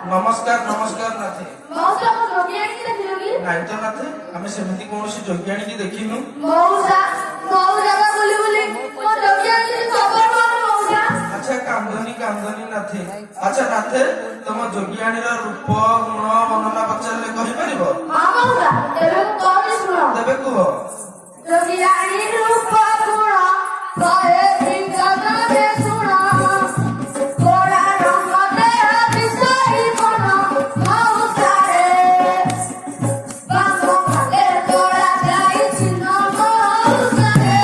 नमस्कार नमस्कार नाथे मौसा को जोगियानी की देखिलोगी नाइ तो नाथे आमे सेमिति कोनोसी जोगियानी की देखिनु मौसा मौसा का बोली को जोगियानी की खबर कौन मौसा अच्छा कामधनी नाथे अच्छा नाथे तुम जोगियानी रो रूप गुण वर्णना पचारले कहि परिबो हां मौसा एबे कौन सुनो तबे कुह जोगियानी रूप गुण कहे बिंगना दे सुनो गोरा रंग दे बिसई मन मौसा रे बांगो खाले तोरा जाई छिन मौसा रे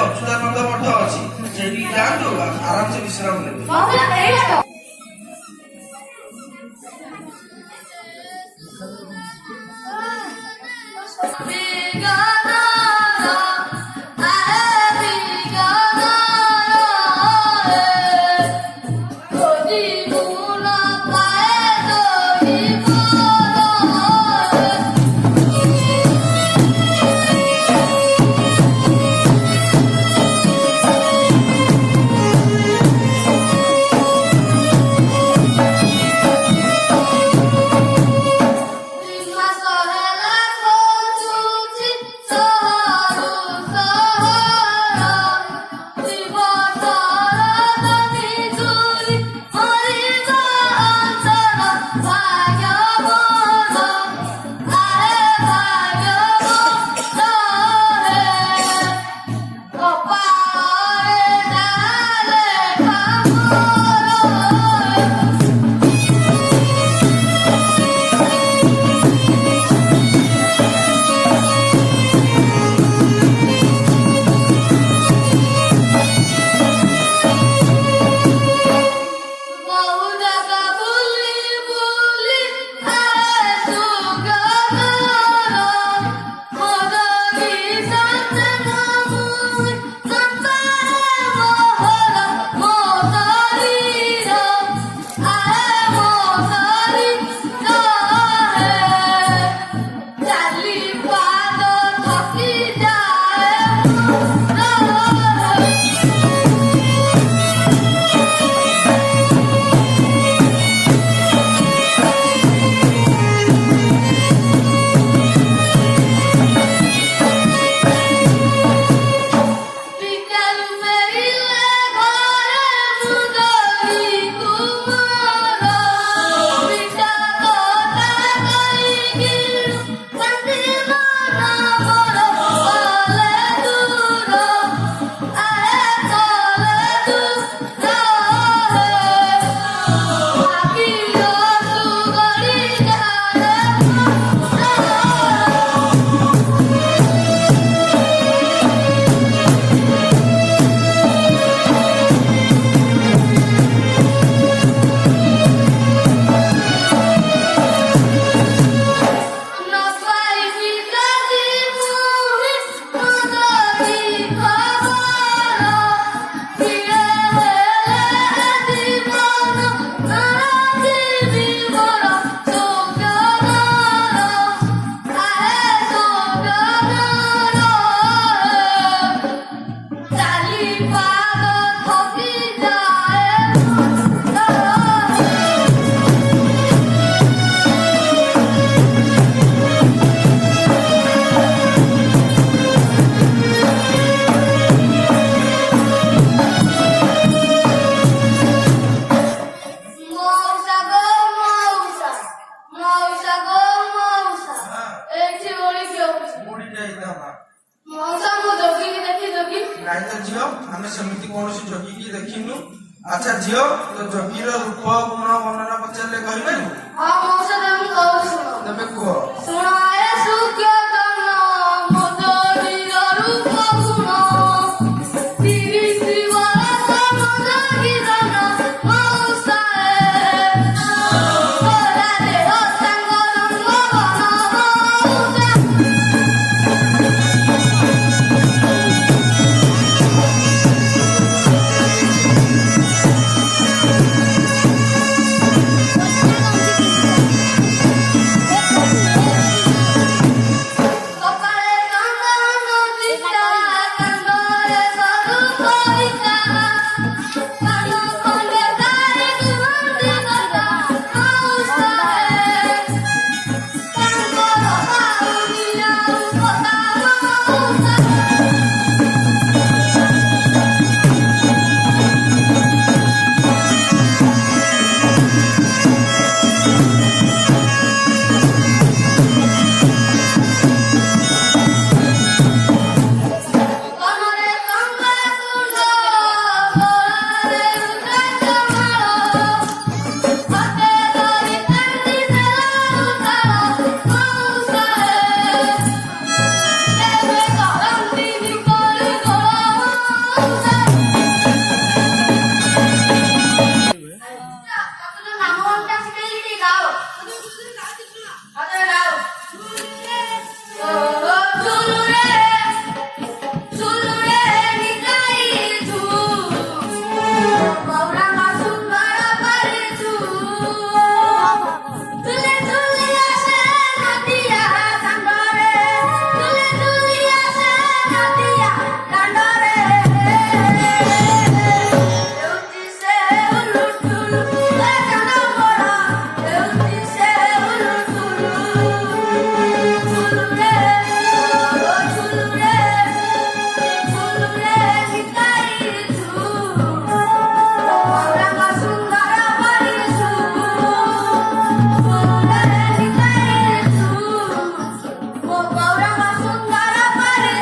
अच्युतानंद मठ अच्छी से जातु आराम से विश्राम ले ଝିଅ ତ ଯୋଗୀର ରୂପ ଗୁଣ ବର୍ଣ୍ଣନା ପଚାରିଲେ କହିପାରିବୁ? ହଁ ମଉସା ମୁଁ କହୁଛି ଶୁଣ। ତେବେ କୁହ। ଶୁଣ ଏ ସୁଖ୍ୟାତନ ମଦରୀର ରୂପ ଗୁଣ ତିରିଶି ବରଷ ମଦଗିରନ ମଉସାଏ ତୋରା ଦେହ ସାଙ୍ଗ ରଙ୍ଗବନ ମଉସା। ସକାଳେ କାନ୍ଦନ ଦିଶା କାନ୍ଦରେ ସରୁ କବିତା କାନ ଖଣ୍ଡେ ତାରି କୁହନ୍ତି କଥା ମଉସାଏ ତାଙ୍କର ବାହୁନି ଆଉ କଥା ମଉସା। କନରେ କଙ୍ଗା କୁଣ୍ଡ ଗଳାରେ ରୁଦ୍ରାକ୍ଷମାଳ ହାତେ ଧରି କାନ୍ଦି ଦେଲା ମଉସାଏ କେବେ କରନ୍ତିନି କଳି ଗୋଳ ମଉସା। ତାକୁ ନାମ ମନଟା ଶିଖେଇଲି ଟିକେ ଗାଓ। ଆରେ ଗାଓ। ଓ ଝୁଲୁରେ ঝুলুরে নিতাই ঝুল গৌরাঙ্গ সুন্দর করে ঝুল ঝুলে ঝুলি আসে নদিয়া কান্দরে ঝুলে ঝুলি আসে নদিয়া কান্দরে দেউতি সে উলুটুলু এ কান্দ বড় দেউতি সে উলুটুলু ঝুলুরে ও ঝুলুরে ঝুলুরে নিতাই ঝুল গৌরাঙ্গ সুন্দর করে ঝুল ঝুলুরে নিতাই ঝুল ও গৌরাঙ্গ সুন্দর করে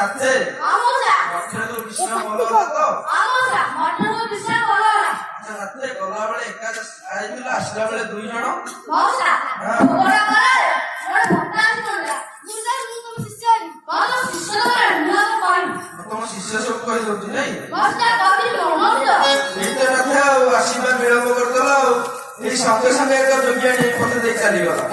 ନାଥେ ମଠରେ ବିଶ୍ରାମ ଭଲ ହେଲା ତ? ଆଚ୍ଛା ନାଥେ ଗଲାବେଳେ ଏକା ଆଇଥିଲ ଆସିଲା ବେଳେ 2 ଜଣ? ତମ ଶିଷ୍ୟ ସବୁ କହିଦଉଛି ନାଇଁ? ଏଇ ତ ନାଥେ ଆଉ ଆସିବା ବିଳମ୍ବ କରିଦେଲ ଆଉ ଏଇ ସଙ୍ଗେ ସଙ୍ଗେ ଏକ ଯୋଗ୍ୟାଣୀ ପଠେଇ ଦେଇ ଚାଲିଗଲା।